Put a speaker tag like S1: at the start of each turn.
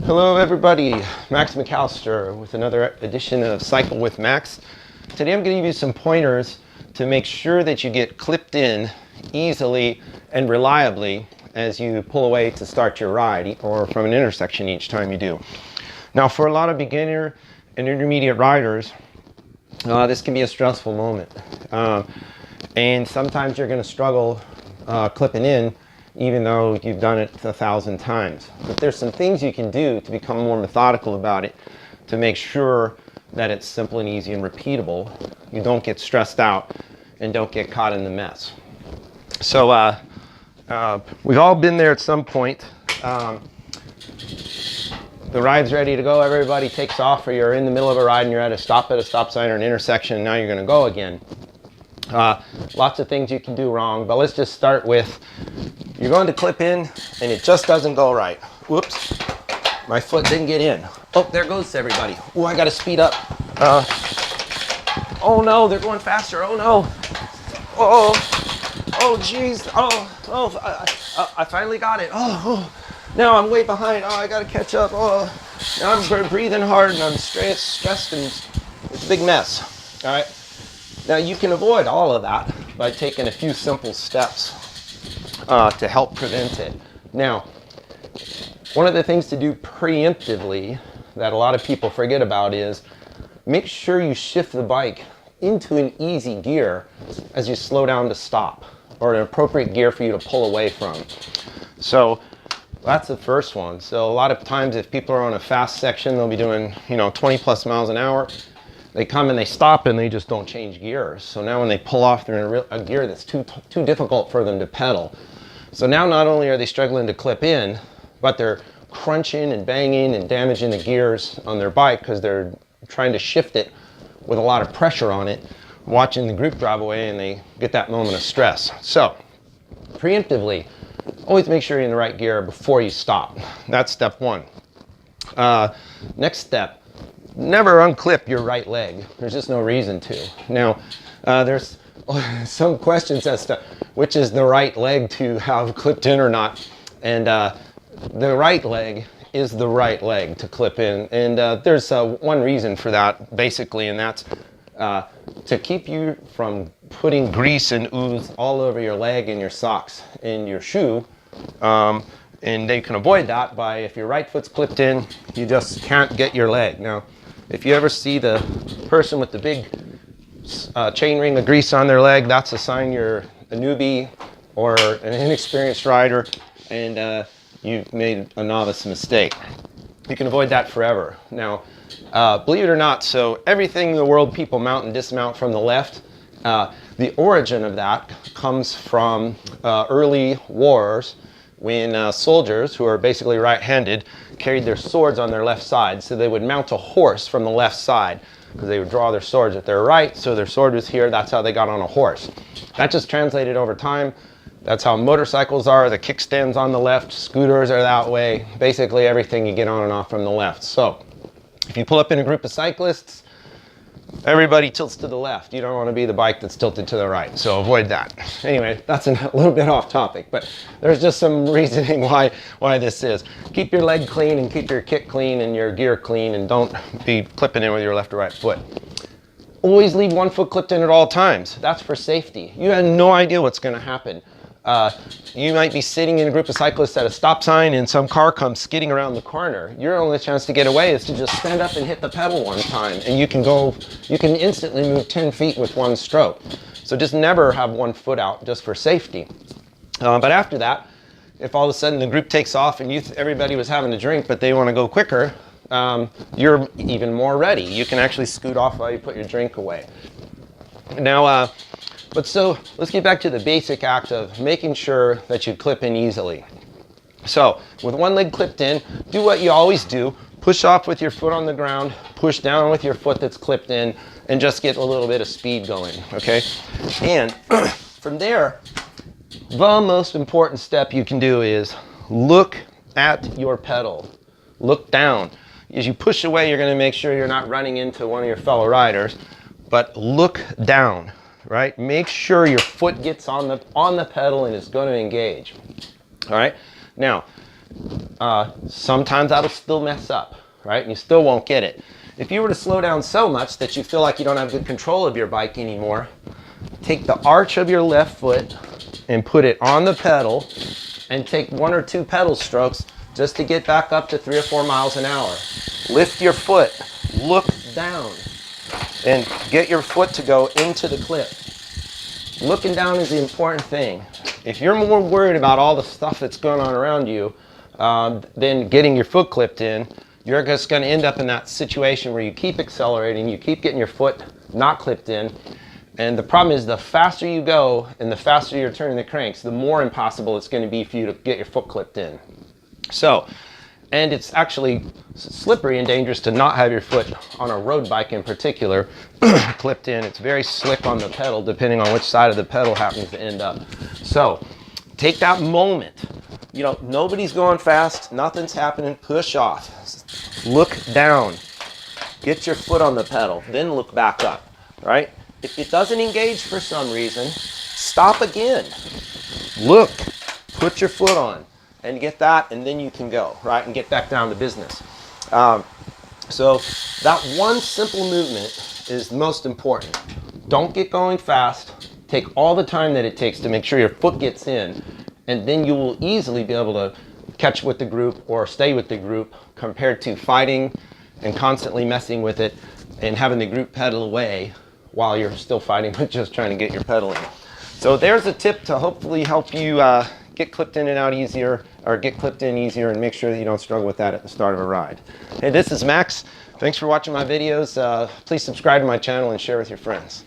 S1: Hello everybody, Max McAllister with another edition of Cycle with Max. Today I'm going to give you some pointers to make sure that you get clipped in easily and reliably as you pull away to start your ride or from an intersection each time you do. Now for a lot of beginner and intermediate riders, this can be a stressful moment. And sometimes you're going to struggle clipping in even though you've done it 1,000 times. But there's some things you can do to become more methodical about it to make sure that it's simple and easy and repeatable. You don't get stressed out and don't get caught in the mess. So we've all been there at some point. The ride's ready to go, everybody takes off, or you're in the middle of a ride and you're at a stop sign or an intersection and now you're going to go again. Lots of things you can do wrong, but let's just start with you're going to clip in and it just doesn't go right. Whoops, my foot didn't get in. Oh, there goes everybody. Oh, I got to speed up. Oh no, they're going faster. Oh no. Oh geez. I finally got it. Oh, now I'm way behind. Oh, I got to catch up. Oh, now I'm breathing hard and I'm stressed and it's a big mess. All right. Now you can avoid all of that by taking a few simple steps to help prevent it. Now, one of the things to do preemptively that a lot of people forget about is make sure you shift the bike into an easy gear as you slow down to stop, or an appropriate gear for you to pull away from. So that's the first one. So a lot of times if people are on a fast section, they'll be doing 20 plus miles an hour. They come and they stop and they just don't change gears. So now when they pull off, they're in a gear that's too difficult for them to pedal. So now not only are they struggling to clip in, but they're crunching and banging and damaging the gears on their bike because they're trying to shift it with a lot of pressure on it, watching the group drive away, and they get that moment of stress. So preemptively, always make sure you're in the right gear before you stop. That's step one. Next step, never unclip your right leg. There's just no reason to. Now, there's some questions as to which is the right leg to have clipped in or not. And the right leg is the right leg to clip in. And there's one reason for that, basically, and that's to keep you from putting grease and ooze all over your leg and your socks and your shoe. And they can avoid that by, if your right foot's clipped in, you just can't get your leg. Now, if you ever see the person with the big chain ring of grease on their leg, that's a sign you're a newbie or an inexperienced rider and you've made a novice mistake. You can avoid that forever. Now, believe it or not, so everything in the world people mount and dismount from the left, the origin of that comes from early wars when soldiers, who are basically right-handed, carried their swords on their left side. So they would mount a horse from the left side because they would draw their swords at their right, so their sword was here. That's how they got on a horse. That just translated over time. That's how motorcycles are. The kickstands on the left, scooters are that way. Basically everything you get on and off from the left. So if you pull up in a group of cyclists, everybody tilts to the left. You don't want to be the bike that's tilted to the right, so avoid that. Anyway, that's a little bit off topic, but there's just some reasoning why this is. Keep your leg clean and keep your kick clean and your gear clean, and don't be clipping in with your left or right foot. Always leave one foot clipped in at all times. That's for safety. You have no idea what's going to happen. You might be sitting in a group of cyclists at a stop sign and some car comes skidding around the corner. Your only chance to get away is to just stand up and hit the pedal one time, and you can instantly move 10 feet with one stroke. So just never have one foot out just for safety. But after that, if all of a sudden the group takes off and everybody was having a drink but they want to go quicker, you're even more ready. You can actually scoot off while you put your drink away. Now, so let's get back to the basic act of making sure that you clip in easily. So with one leg clipped in, do what you always do. Push off with your foot on the ground, push down with your foot that's clipped in, and just get a little bit of speed going, okay? And from there, the most important step you can do is look at your pedal. Look down. As you push away, you're going to make sure you're not running into one of your fellow riders, but look down. Right? Make sure your foot gets on the pedal and is going to engage. All right? Now, sometimes that'll still mess up, right? And you still won't get it. If you were to slow down so much that you feel like you don't have good control of your bike anymore, take the arch of your left foot and put it on the pedal and take 1 or 2 pedal strokes just to get back up to 3 or 4 miles an hour. Lift your foot, look down, and get your foot to go into the clip. Looking down is the important thing. If you're more worried about all the stuff that's going on around you than getting your foot clipped in, you're just going to end up in that situation where you keep accelerating, you keep getting your foot not clipped in, and the problem is the faster you go and the faster you're turning the cranks, the more impossible it's going to be for you to get your foot clipped in. So, and it's actually slippery and dangerous to not have your foot on a road bike in particular clipped in. It's very slick on the pedal depending on which side of the pedal happens to end up. So take that moment. You know, nobody's going fast, nothing's happening, push off. Look down, get your foot on the pedal, then look back up, right? If it doesn't engage for some reason, stop again. Look, put your foot on and get that, and then you can go, right? And get back down to business. So that one simple movement is most important. Don't get going fast. Take all the time that it takes to make sure your foot gets in, and then you will easily be able to catch with the group or stay with the group compared to fighting and constantly messing with it and having the group pedal away while you're still fighting with just trying to get your pedal in. So there's a tip to hopefully help you get clipped in and out easier, or get clipped in easier, and make sure that you don't struggle with that at the start of a ride. Hey, this is Max. Thanks for watching my videos. Please subscribe to my channel and share with your friends.